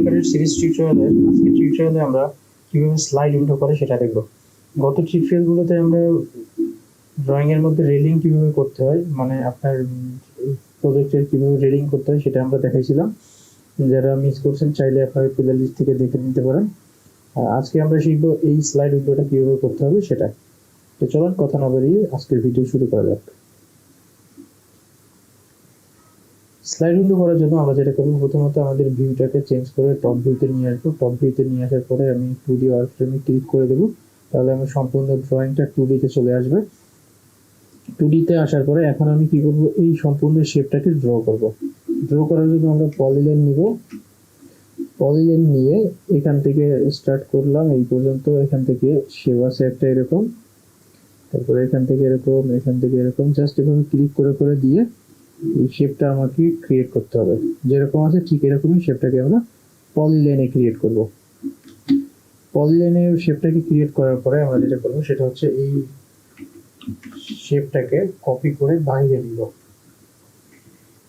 AutoCAD series টিউটোরিয়ালে আজকে টিউটোরিয়ালে আমরা কিভাবে স্লাইড উইন্ডো করে সেটা দেখব। গত টিউটোরিয়ালগুলোতে আমরা ড্রয়িং এর মধ্যে রেলিং কিভাবে করতে হয়, মানে আপনার প্রজেক্টের কিভাবে রেলিং করতে হয় সেটা আমরা দেখাইছিলাম। যারা মিস করছেন চাইলে আপনারা প্লেলিস্ট থেকে দেখে নিতে পারেন। আজকে আমরা শিখব এই স্লাইড উইন্ডোটা কিভাবে করতে হবে সেটা। তো চলুন কথা না বাড়িয়ে আজকের ভিডিও শুরু করা যাক। স্লাইড উইন্ডো করার জন্য আমরা যেটা করব, প্রথমত আমাদের ভিউটাকে চেঞ্জ করে টপ ভিউতে নিয়ে আসবো। টপ ভিউতে নিয়ে আসার পরে আমি 2D ওয়ারফ্রেমে ক্লিক করে দেবো, তাহলে আমার সম্পূর্ণ ড্রয়িংটা 2D তে চলে আসবে। 2D তে আসার পরে এখন আমি কি করব, এই সম্পূর্ণ শেপটাকে ড্র করব। ড্র করার জন্য আমরা পলিলাইন নিব। পলিলাইন নিয়ে এখান থেকে স্টার্ট করলাম এই পর্যন্ত। এখান থেকে শেপ আছে একটা এরকম, তারপরে এখান থেকে এরকম, এখান থেকে এরকম, জাস্ট এভাবে ক্লিক করে করে দিয়ে এই শেপটা আমাকে ক্রিয়েট করতে হবে। যেরকম আছে ঠিক এরকমই শেপটাকে আমরা পলিলাইনে ক্রিয়েট করব। পলিলাইনে শেপটাকে ক্রিয়েট করার পরে আমরা যেটা করব সেটা হচ্ছে এই শেপটাকে কপি করে বাইরে নিব।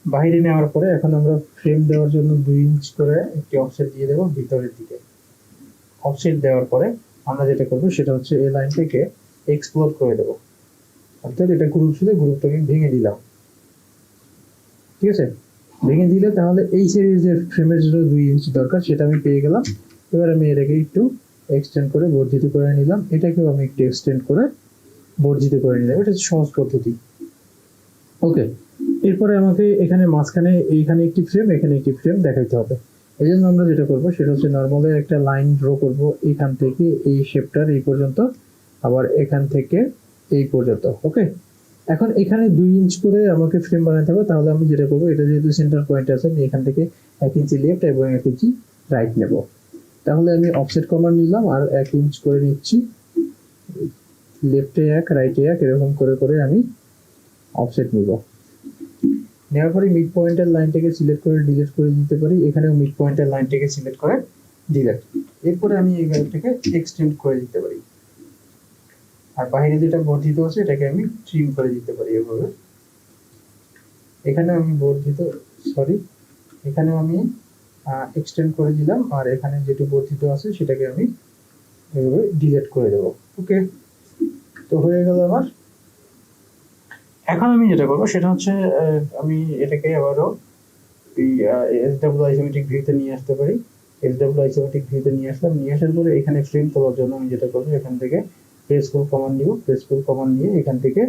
বাইরে নেওয়ার পরে এখন আমরা ফ্রেম দেওয়ার জন্য 2 ইঞ্চ করে একটি অফসেট দিয়ে দেব ভিতরের দিকে। অফসেট দেওয়ার পরে আমরা যেটা করব সেটা হচ্ছে এই লাইনটাকে এক্সপ্লোর করে দেব, অর্থাৎ এটা গ্রুপ ছিল, গ্রুপটাকে ভেঙে দিলাম। ঠিক আছে, ভেঙে দিলে তাহলে এই সিরিজের ফ্রেমের জন্য 2 ইঞ্চ দরকার, সেটা আমি পেয়ে গেলাম। এবার আমি এটাকে একটু এক্সটেন্ড করে বর্ধিত করে নিলাম, এটাকেও আমি একটু এক্সটেন্ড করে বর্ধিত করে নিলাম। এটা হচ্ছে সহজ পদ্ধতি। ওকে, এরপরে আমাকে এখানে মাঝখানে এইখানে একটি ফ্রেম, এখানে একটি ফ্রেম দেখাইতে হবে। এই জন্য আমরা যেটা করব সেটা হচ্ছে নর্মালের একটা লাইন ড্র করব এখান থেকে এই শেপটার এই পর্যন্ত, আবার এখান থেকে এই পর্যন্ত। ওকে, এখন এখানে 2 ইঞ্চ করে আমাকে ফ্রেম বানাতে হবে। তাহলে আমি যেটা করবো, এটা যেহেতু সেন্টার পয়েন্ট আছে, আমি এখান থেকে 1 ইঞ্চি লেফট এবং 1 ইঞ্চি রাইট নেব। তাহলে আমি অফসেট কমান্ড নিলাম আর 1 ইঞ্চ করে নিচ্ছি, লেফটে 1 রাইটে 1 এরকম করে করে আমি অফসেট নিব। নেওয়ার পরে মিড পয়েন্টের লাইনটাকে সিলেক্ট করে ডিলিট করে দিতে পারি। এখানেও মিড পয়েন্টের লাইনটাকে সিলেক্ট করে ডিলিট। এরপরে আমি এই গাইডটাকে এক্সটেন্ড করে দিতে পারি, আর বাইরে যেটা বর্ধিত আছে এটাকে আমি ট্রিম করে দিতে পারি এভাবে। এখানে আমি এখানে আমি এক্সটেন্ড করে দিলাম, আর এখানে যেটা বর্ধিত আছে সেটাকে আমি এভাবে ডিলিট করে দেব। ওকে, তো হয়ে গেল আমার। এখন আমি যেটা করবো সেটা হচ্ছে আমি এটাকে আবারও এসডব্লিউ আইসোমেট্রিক ভিউতে নিয়ে আসতে পারি। এসডব্লিউ আইসোমেট্রিক ভিউতে নিয়ে আসলাম। নিয়ে আসার পরে এখানে ফ্রেম তোলার জন্য আমি যেটা করবো, এখান থেকে প্রেস ফুল কমান্ড নিব। প্রেস ফুল কমান্ড নিয়ে এখান থেকে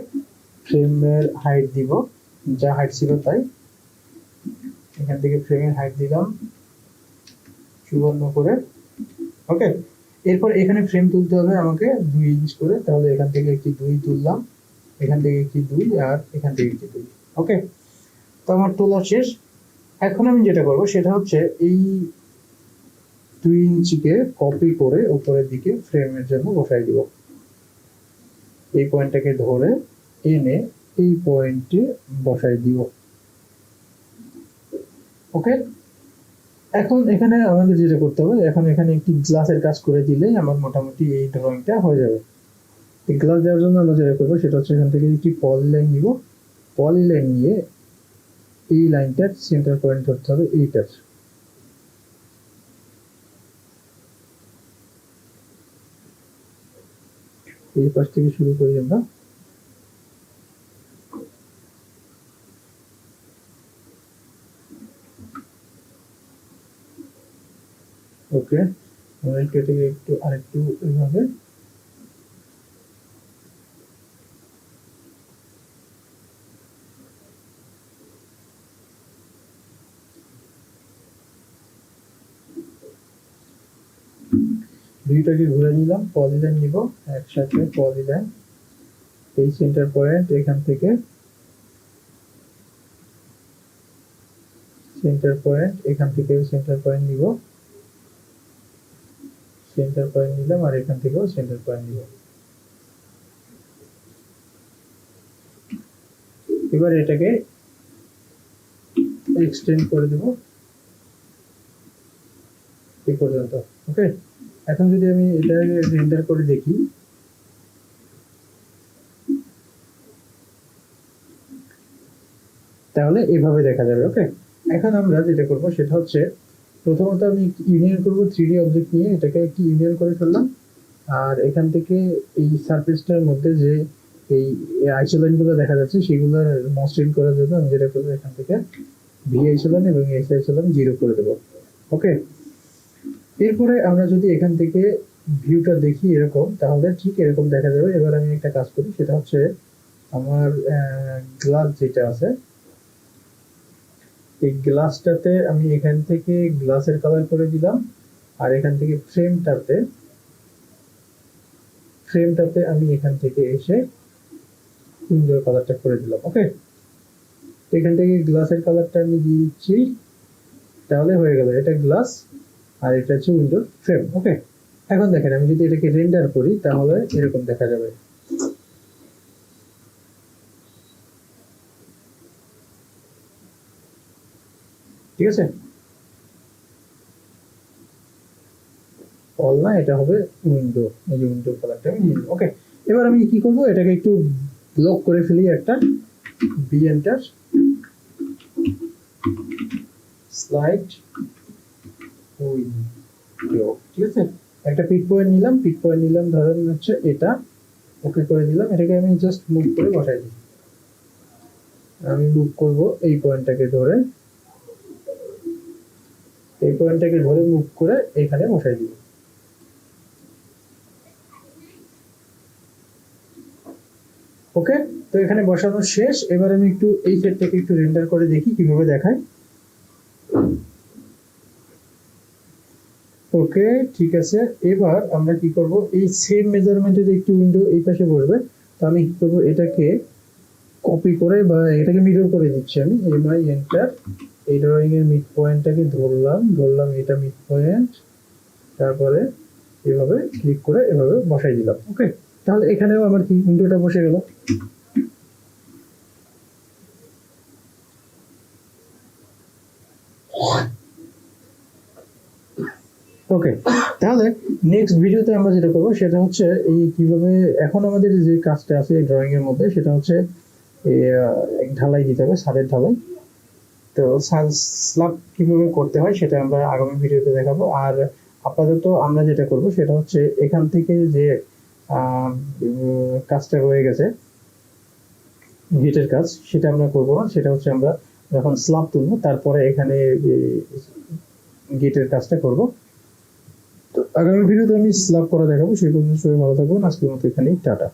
ফ্রেমের হাইট দিব, যা হাইট ছিল তাই। এখান থেকে ফ্রেমের হাইট দিলাম 54 করে। ওকে, এরপর এখানে ফ্রেম তুলতে হবে আমাকে 2 ইঞ্চ করে। তাহলে এখান থেকে একটি 2 তুললাম, এখান থেকে একটি 2, আর এখান থেকে একটি 2। ওকে, তো আমার তোলা শেষ। এখন আমি যেটা করব সেটা হচ্ছে এই 2 ইঞ্চিকে কপি করে উপরের দিকে ফ্রেমের জন্য বসাই দিব। এই পয়েন্টটাকে ধরে এনে এই পয়েন্টে বসাই দিব। ওকে, এখন এখানে আমাদের যেটা করতে হবে, এখন এখানে একটি গ্লাসের কাজ করে দিলেই আমার মোটামুটি এই ড্রয়িংটা হয়ে যাবে। এই গ্লাস দেওয়ার জন্য আমরা যেটা করবো সেটা হচ্ছে এখান থেকে একটি পলিলাইন নিব। পলিলাইন নিয়ে এই লাইনটার সেন্টার পয়েন্ট ধরতে হবে এইটার। এই পাশ থেকে শুরু করি আমরা। ওকে, আমরা এটাকে একটু আরেকটু এইভাবে দুইটাকে ঘুরে নিলাম। পলিলাইন নিব একসাথে, পলিলাইন এই সেন্টার পয়েন্ট, এখান থেকে সেন্টার পয়েন্ট, এখান থেকে সেন্টার পয়েন্ট নিব, সেন্টার পয়েন্ট নিলাম, আর এখান থেকেও সেন্টার পয়েন্ট নিব। এবার এটাকে এক্সটেন্ড করে দেব এই পর্যন্ত। ওকে, এখন যদি আমি এটা রেন্ডার করে দেখি, তাহলে এইভাবে দেখা যাবে। ওকে, এখন আমরা যেটা করব সেটা হচ্ছে প্রথমত আমি ইউনিয়ন করব 3D অবজেক্ট নিয়ে, এটাকে একটি ইউনিয়ন করে ফেললাম। আর এখান থেকে এই সারফেসটার মধ্যে যে এই আইসোলাইন গুলো দেখা যাচ্ছে সেগুলো মসৃণ করার জন্য আমি যেটা করবো, এখান থেকে ভি আইসোলাইন এবং এস আইসোলাইন 0 করে দেবো। ওকে, এরপরে আমরা যদি এখান থেকে ভিউটা দেখি এরকম, তাহলে ঠিক এরকম দেখা যাবে। এবার আমি একটা কাজ করি, সেটা হচ্ছে আমার গ্লাস যেটা আছে, এই গ্লাসটাতে আমি এখান থেকে গ্লাসের কালার করে দিলাম, আর এখান থেকে ফ্রেমটাতে আমি এখান থেকে এসে উইন্ডোর কালারটা করে দিলাম। ওকে, এখান থেকে গ্লাসের কালারটা আমি দিয়ে দিচ্ছি, তাহলে হয়ে গেল এটা গ্লাস আর এটা হচ্ছে উইন্ডোর ফ্রেম। ওকে, এখন দেখেন আমি যদি এটাকে রেন্ডার করি তাহলে এরকম দেখা যাবে। ঠিক আছে, অল না, এটা হবে উইন্ডো, এই যে উইন্ডো কালারটা আমি দিয়ে দিলাম। ওকে, এবার আমি কি করব, এটাকে একটু ব্লক করে ফেলি, একটা বি এন্টার, স্লাইড উইন্ডো। ঠিক আছে, একটা পিক পয়েন্ট নিলাম ধরেন হচ্ছে এটা। ওকে করে দিলাম, এটাকে আমি জাস্ট মুভ করে বসাই দিই। আমি মুভ করব এই পয়েন্টটাকে ধরে মুভ করে এখানে বসাই দিব। ওকে, তো এখানে বসানো শেষ। এবার আমি একটু এই সেটটাকে একটু রেন্ডার করে দেখি কিভাবে দেখায়। ওকে, ঠিক আছে, এবার আমরা কি করব, এই সেম মেজারমেন্টের একটি উইন্ডো এই পাশে বসবে। তো আমি কি করব, এটাকে কপি করে বা এটাকে মিরর করে দিচ্ছি আমি। এমআই এন্টার, এই ড্রয়িং এর মিড পয়েন্টটাকে ধরলাম এটা মিড পয়েন্ট, তারপরে এভাবে ক্লিক করে এভাবে বসাই দিলাম। ওকে, তাহলে এখানেও আমার কি উইন্ডোটা বসে গেল। ওকে, তাহলে নেক্সট ভিডিওতে আমরা যেটা করবো সেটা হচ্ছে এই কিভাবে, এখন আমাদের যে কাজটা আছে এই ড্রয়িং এর মধ্যে সেটা হচ্ছে ঢালাই দিতে হবে, ছাদের ঢালাই। তো স্ল্যাব কিভাবে করতে হয় সেটা আমরা আগামী ভিডিওতে দেখাবো। আর আপাতত আমরা যেটা করব সেটা হচ্ছে এখান থেকে যে কাজটা হয়ে গেছে গেটের কাজ, সেটা আমরা করব না। সেটা হচ্ছে আমরা যখন স্ল্যাব তুলবো তারপরে এখানে গেটের কাজটা করব। তো আগামী ভিডিওতে আমি স্ল্যাব করা দেখাবো। সেই পর্যন্ত সবাই ভালো থাকবেন। আজকের মতো এখানেই টাটা।